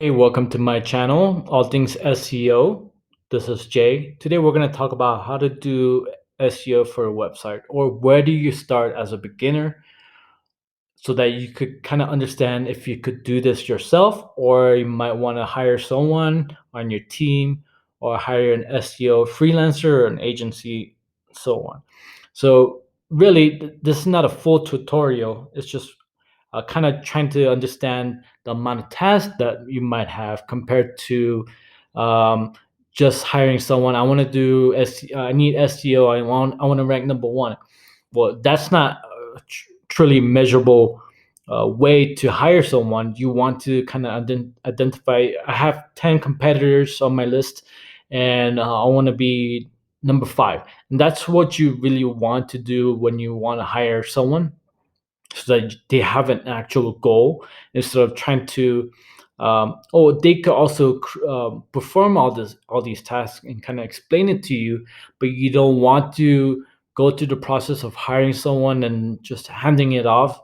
Hey, welcome to my channel, All Things SEO. This is Jay. Today we're going to talk about how to do SEO for a website, or where do you start as a beginner so that you could kind of understand if you could do this yourself, or you might want to hire someone on your team or hire an SEO freelancer or an agency, so on. So really, this is not a full tutorial. It's just kind of trying to understand the amount of tasks that you might have compared to um, just hiring someone. I want to do I need SEO. I want to rank number one. Well, that's not a truly measurable way to hire someone. You want to kind of identify. I have 10 competitors on my list, and I want to be number five. And that's what you really want to do when you want to hire someone, so that they have an actual goal instead of trying to they could also perform all these tasks and kind of explain it to you, but you don't want to go through the process of hiring someone and just handing it off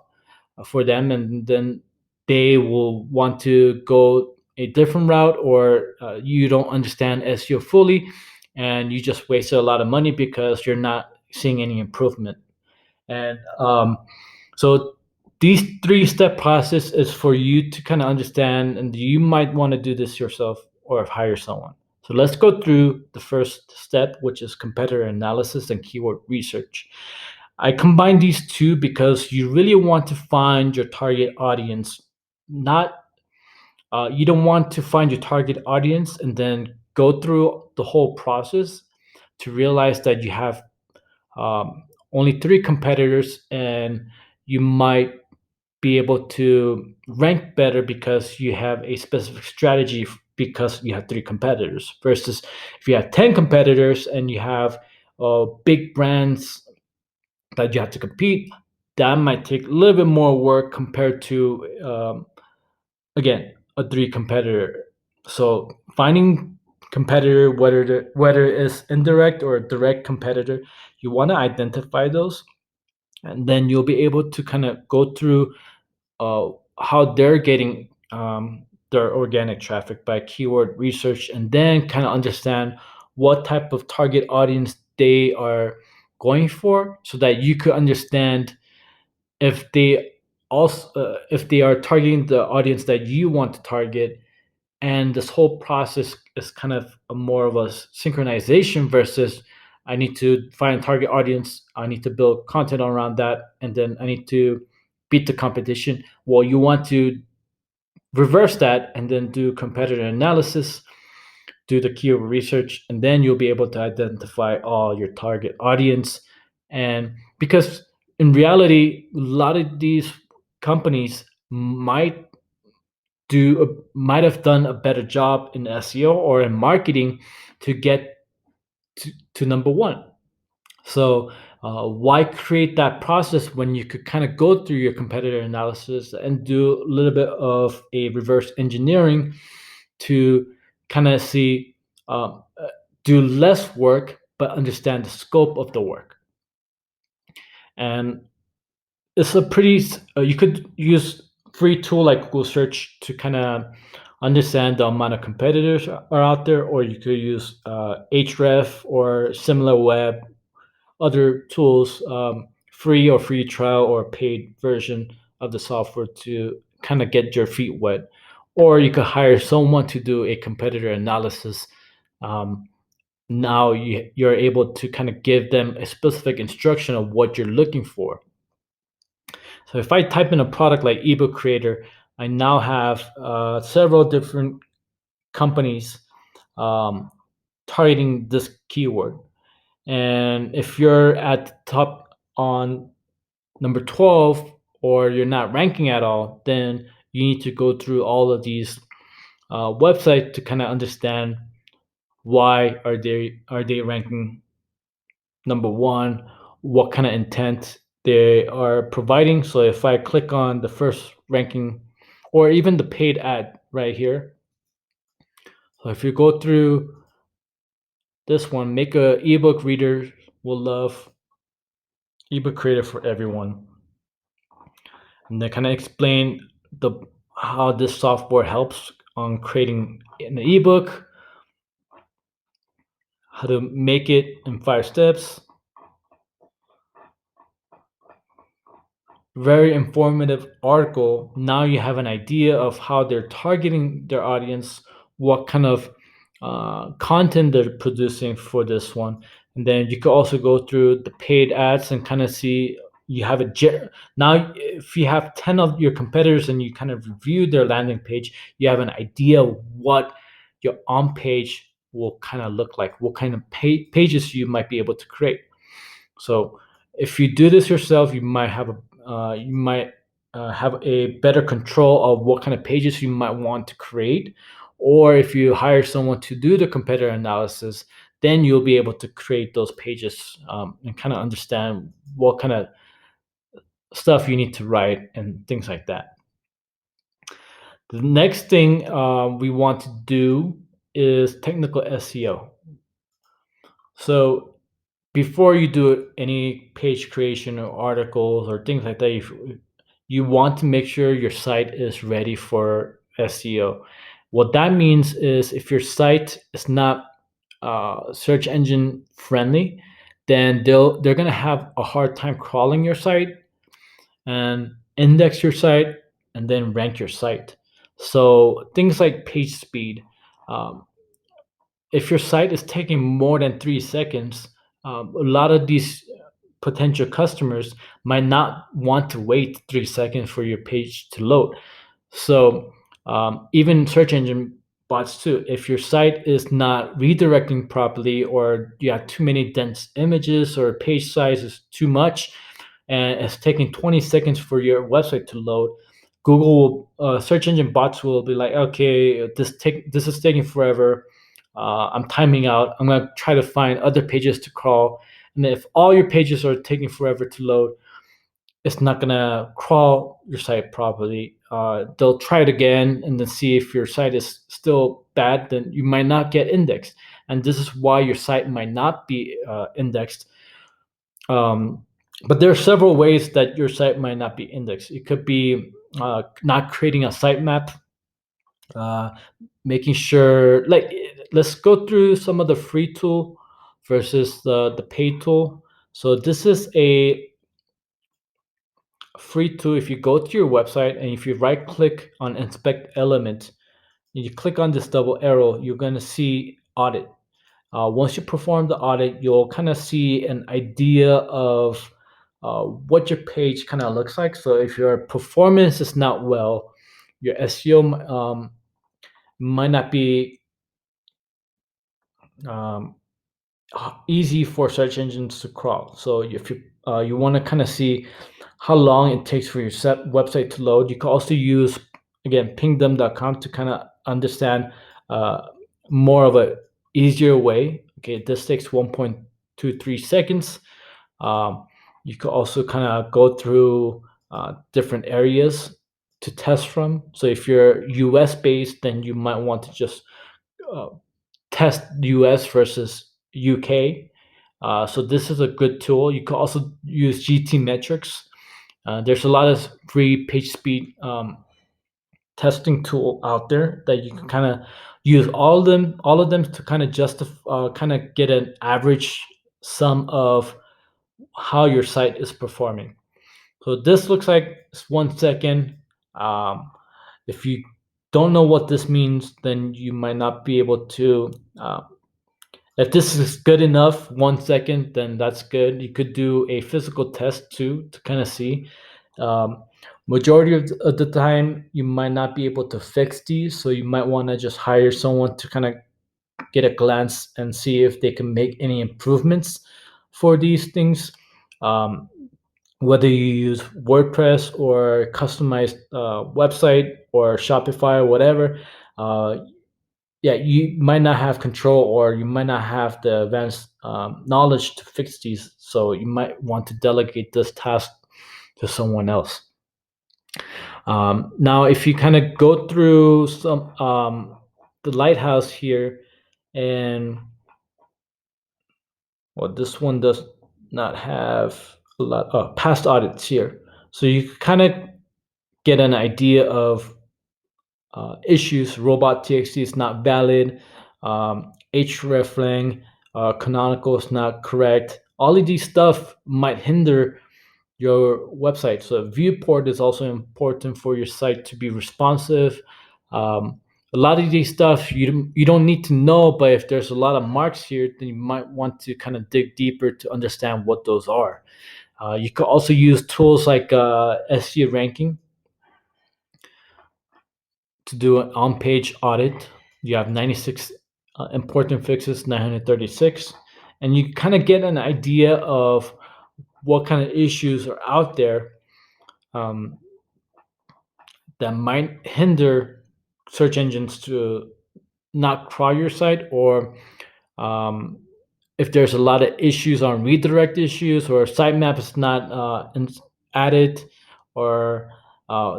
for them, and then they will want to go a different route, or you don't understand SEO fully and you just wasted a lot of money because you're not seeing any improvement. And so these three-step process is for you to kind of understand, and you might want to do this yourself or hire someone. So let's go through the first step, which is competitor analysis and keyword research. I combine these two because you really want to find your target audience. Not You don't want to find your target audience and then go through the whole process to realize that you have only three competitors, and you might be able to rank better because you have a specific strategy, because you have three competitors, versus if you have 10 competitors and you have big brands that you have to compete. That might take a little bit more work compared to again, a three competitor. So finding competitor, whether it's indirect or a direct competitor, you want to identify those, and then you'll be able to kind of go through uh, how they're getting their organic traffic by keyword research, and then kind of understand what type of target audience they are going for, so that you could understand if they if they are targeting the audience that you want to target. And this whole process is kind of a more of a synchronization, versus I need to find a target audience, I need to build content around that, and then I need to beat the competition. Well, you want to reverse that and then do competitor analysis, do the keyword research, and then you'll be able to identify all your target audience. And because in reality, a lot of these companies might have done a better job in SEO or in marketing to get to number one. So why create that process when you could kind of go through your competitor analysis and do a little bit of a reverse engineering to kind of see, do less work but understand the scope of the work. And it's a pretty you could use free tool like Google search to kind of understand the amount of competitors are out there, or you could use Href or similar web, other tools, free or free trial or paid version of the software, to kind of get your feet wet. Or you could hire someone to do a competitor analysis. Now you're able to kind of give them a specific instruction of what you're looking for. So if I type in a product like ebook creator, I now have several different companies um, targeting this keyword. And if you're at the top on number 12, or you're not ranking at all, then you need to go through all of these websites to kind of understand why are they ranking number one, what kind of intent they are providing. So if I click on the first ranking, or even the paid ad right here, so if you go through this one, make a ebook reader will love ebook creator for everyone, and they kind of explain the how this software helps on creating an ebook, how to make it in 5 steps. Very informative article. Now you have an idea of how they're targeting their audience, what kind of content they're producing for this one. And then you could also go through the paid ads and kind of see you have now if you have 10 of your competitors and you kind of review their landing page, you have an idea what your on page will kind of look like, what kind of pages you might be able to create. So if you do this yourself, you might have a better control of what kind of pages you might want to create. Or if you hire someone to do the competitor analysis, then you'll be able to create those pages and kind of understand what kind of stuff you need to write and things like that. The next thing we want to do is technical SEO. So before you do any page creation or articles or things like that, you want to make sure your site is ready for SEO. What that means is if your site is not search engine friendly, then they're gonna have a hard time crawling your site and index your site and then rank your site. So things like page speed. Um, if your site is taking more than 3 seconds, a lot of these potential customers might not want to wait 3 seconds for your page to load. So even search engine bots too, if your site is not redirecting properly or you have too many dense images or page size is too much and it's taking 20 seconds for your website to load, Google search engine bots will be like, okay, this is taking forever. I'm timing out. I'm gonna try to find other pages to crawl. And if all your pages are taking forever to load, it's not gonna crawl your site properly. They'll try it again and then see if your site is still bad. Then you might not get indexed, and this is why your site might not be indexed. Um, but there are several ways that your site might not be indexed. It could be not creating a sitemap, uh, making sure let's go through some of the free tool versus the paid tool. So this is a free tool. If you go to your website and if you right click on inspect element and you click on this double arrow, you're going to see audit. Once you perform the audit, you'll kind of see an idea of what your page kind of looks like. So if your performance is not well, your SEO might not be um, easy for search engines to crawl. So if you want to kind of see how long it takes for your website to load, you can also use again pingdom.com to kind of understand uh, more of a easier way. Okay, this takes 1.23 seconds. Um, you could also kind of go through different areas to test from. So if you're US based, then you might want to just uh, test US versus UK. So this is a good tool. You can also use GT metrics. There's a lot of free page speed testing tool out there that you can kind of use all of them to kind of justify, kind of get an average sum of how your site is performing. So this looks like it's 1 second. Um, if you don't know what this means, then you might not be able to if this is good enough, 1 second, then that's good. You could do a physical test too to kind of see. Um, Majority of the time, you might not be able to fix these, so you might want to just hire someone to kind of get a glance and see if they can make any improvements for these things. Um, Whether you use WordPress or customized website or Shopify or whatever, uh, yeah, you might not have control or you might not have the advanced knowledge to fix these. So you might want to delegate this task to someone else. Now, if you kind of go through the lighthouse here, and well, this one does not have a lot past audits here. So you kind of get an idea of issues. Robot.txt is not valid. hreflang, canonical is not correct. All of these stuff might hinder your website. So viewport is also important for your site to be responsive. A lot of these stuff you don't need to know, but if there's a lot of marks here, then you might want to kind of dig deeper to understand what those are. You could also use tools like SEO ranking to do an on-page audit. You have 96 important fixes, 936, and you kind of get an idea of what kind of issues are out there um, that might hinder search engines to not crawl your site, or um, if there's a lot of issues on redirect issues, or sitemap is not added, or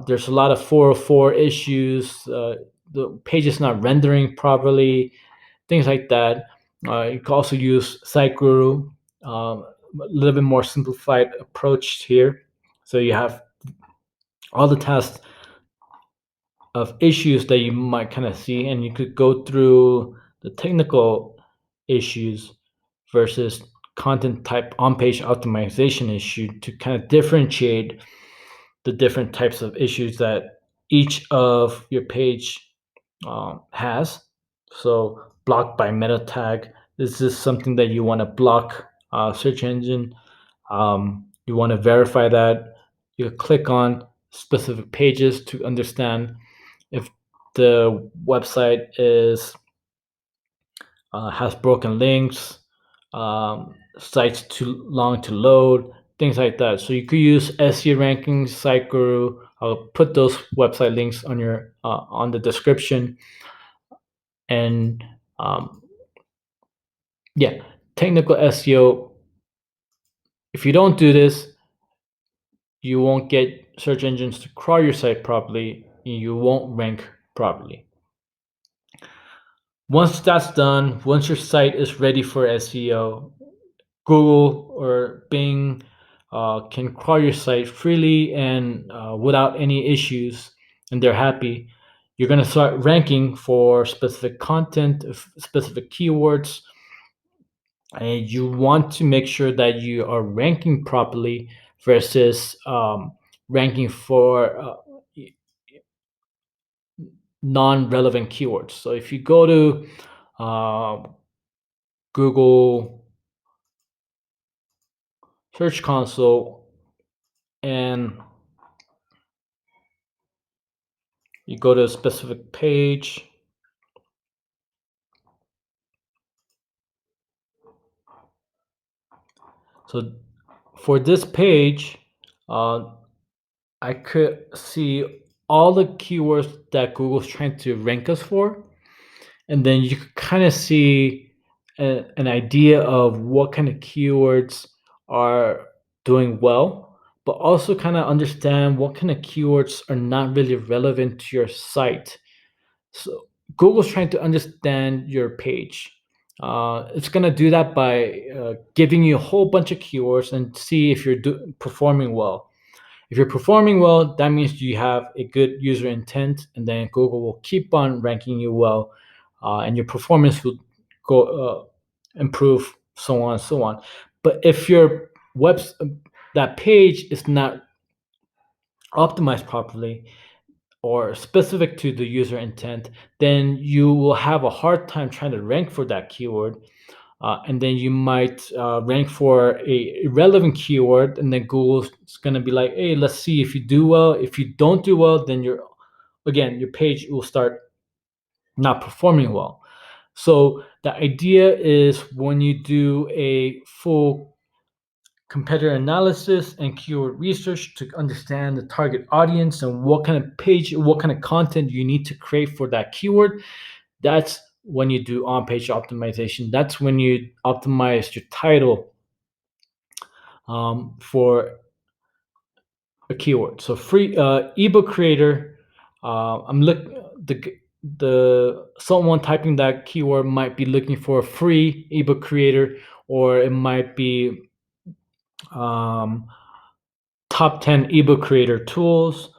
there's a lot of 404 issues, the page is not rendering properly, things like that. You can also use SiteGuru, a little bit more simplified approach here. So you have all the tasks of issues that you might kind of see, and you could go through the technical issues versus content type on-page optimization issue to kind of differentiate the different types of issues that each of your page has. So blocked by meta tag, this is something that you want to block search engine. You want to verify that. You click on specific pages to understand if the website is has broken links, sites too long to load, things like that. So you could use SEO rankings, SiteGuru. I'll put those website links on your on the description. And yeah, technical SEO. If you don't do this, you won't get search engines to crawl your site properly. And you won't rank properly. Once that's done, once your site is ready for SEO, Google or Bing can crawl your site freely and without any issues, and they're happy. You're going to start ranking for specific content, specific keywords, and you want to make sure that you are ranking properly versus ranking for non-relevant keywords. So if you go to Google Search Console and you go to a specific page, so for this page, I could see all the keywords that Google's trying to rank us for, and then you could kind of see an idea of what kind of keywords are doing well, but also kind of understand what kind of keywords are not really relevant to your site. So Google's trying to understand your page. It's going to do that by giving you a whole bunch of keywords and see if you're performing well. If you're performing well, that means you have a good user intent, and then Google will keep on ranking you well, and your performance will go improve, so on and so on. But if your that page is not optimized properly or specific to the user intent, then you will have a hard time trying to rank for that keyword. And then you might rank for a irrelevant keyword, and then Google's going to be like, hey, let's see if you do well. If you don't do well, then your page will start not performing well. So the idea is when you do a full competitor analysis and keyword research to understand the target audience and what kind of page, what kind of content you need to create for that keyword, that's when you do on-page optimization. That's when you optimize your title for a keyword. So free ebook creator. I'm look the someone typing that keyword might be looking for a free ebook creator, or it might be top 10 ebook creator tools.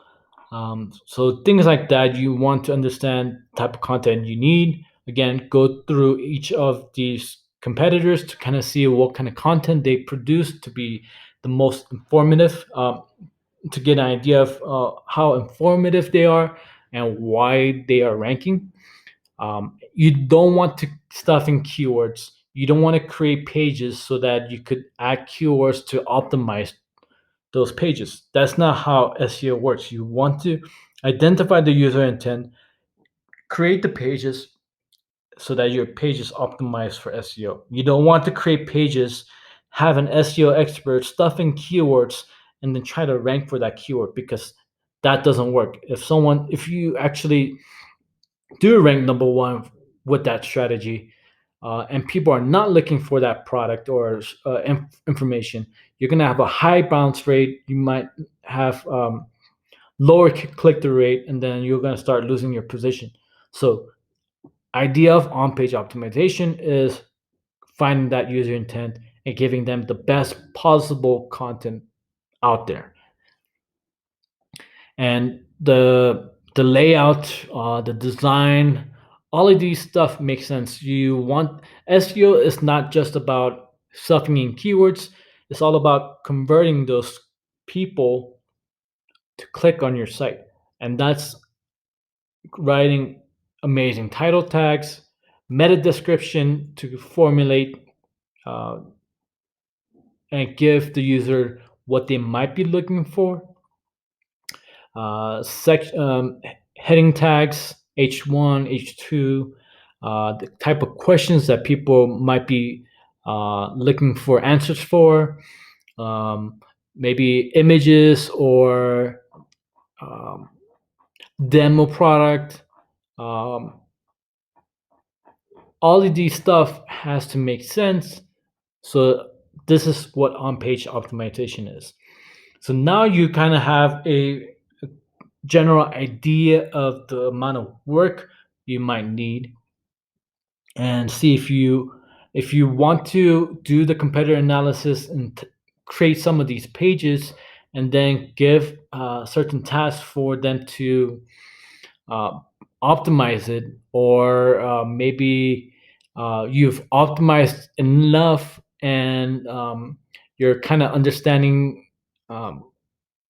So things like that, you want to understand the type of content you need. Again, go through each of these competitors to kind of see what kind of content they produce to be the most informative, to get an idea of how informative they are and why they are ranking. You don't want to stuff in keywords. You don't want to create pages so that you could add keywords to optimize those pages. That's not how SEO works. You want to identify the user intent, create the pages so that your page is optimized for SEO. You don't want to create pages, have an SEO expert stuffing keywords, and then try to rank for that keyword, because that doesn't work. If you actually do rank number one with that strategy, and people are not looking for that product or information, you're going to have a high bounce rate. You might have lower click-through rate, and then you're going to start losing your position. So idea of on-page optimization is finding that user intent and giving them the best possible content out there. And the layout, the design, all of these stuff makes sense. You want SEO is not just about stuffing in keywords. It's all about converting those people to click on your site, and that's writing amazing title tags, meta description to formulate uh, and give the user what they might be looking for. Heading tags, H1, H2, the type of questions that people might be looking for answers for, um, maybe images or um, demo product. Um, all of these stuff has to make sense. So this is what on-page optimization is. So now you kind of have a general idea of the amount of work you might need, and see if you want to do the competitor analysis and create some of these pages, and then give certain tasks for them to uh, optimize it, or maybe you've optimized enough, and you're kind of understanding, um,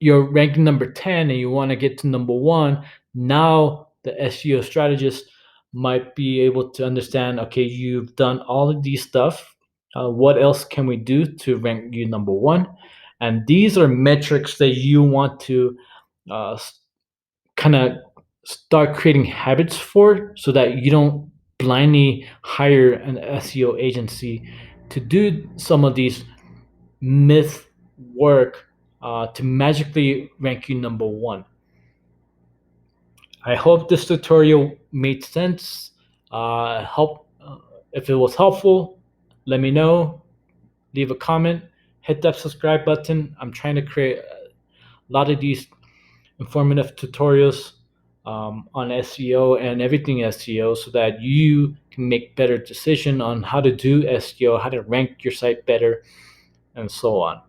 you're ranking number 10 and you want to get to number one. Now the SEO strategist might be able to understand, okay, you've done all of these stuff. What else can we do to rank you number one? And these are metrics that you want to uh, kind of start creating habits for, so that you don't blindly hire an SEO agency to do some of these myth work to magically rank you number one. I hope this tutorial made sense. If it was helpful, let me know. Leave a comment. Hit that subscribe button. I'm trying to create a lot of these informative tutorials on SEO and everything SEO, so that you can make better decision on how to do SEO, how to rank your site better, and so on.